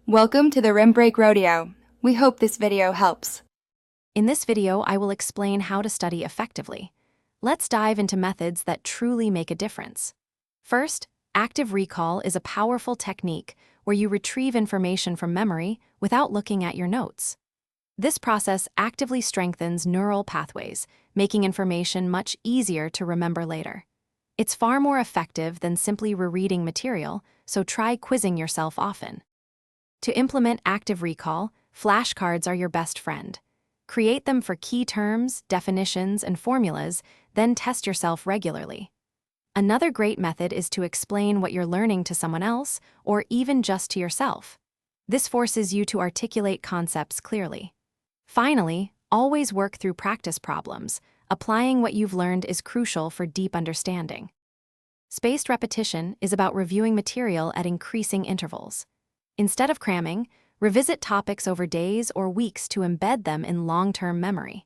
Welcome to the Rim Break Rodeo. We hope this video helps. In this video, I will explain how to study effectively. Let's dive into methods that truly make a difference. First, active recall is a powerful technique where you retrieve information from memory without looking at your notes. This process actively strengthens neural pathways, making information much easier to remember later. It's far more effective than simply rereading material, so try quizzing yourself often. To implement active recall, flashcards are your best friend. Create them for key terms, definitions, and formulas, then test yourself regularly. Another great method is to explain what you're learning to someone else, or even just to yourself. This forces you to articulate concepts clearly. Finally, always work through practice problems. Applying what you've learned is crucial for deep understanding. Spaced repetition is about reviewing material at increasing intervals. Instead of cramming, revisit topics over days or weeks to embed them in long-term memory.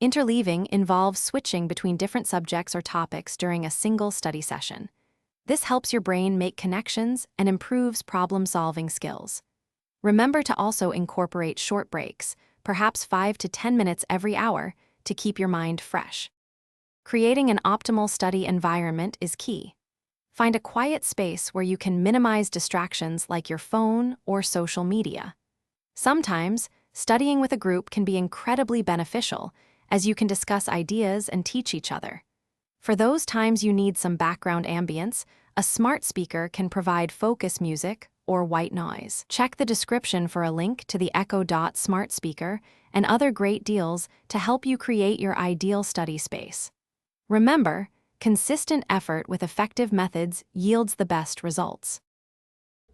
Interleaving involves switching between different subjects or topics during a single study session. This helps your brain make connections and improves problem-solving skills. Remember to also incorporate short breaks, perhaps 5 to 10 minutes every hour, to keep your mind fresh. Creating an optimal study environment is key. Find a quiet space where you can minimize distractions like your phone or social media. Sometimes, studying with a group can be incredibly beneficial, as you can discuss ideas and teach each other. For those times you need some background ambience, a smart speaker can provide focus music or white noise. Check the description for a link to the Echo Dot smart speaker and other great deals to help you create your ideal study space. Remember, consistent effort with effective methods yields the best results.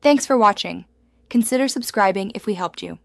Thanks for watching. Consider subscribing if we helped you.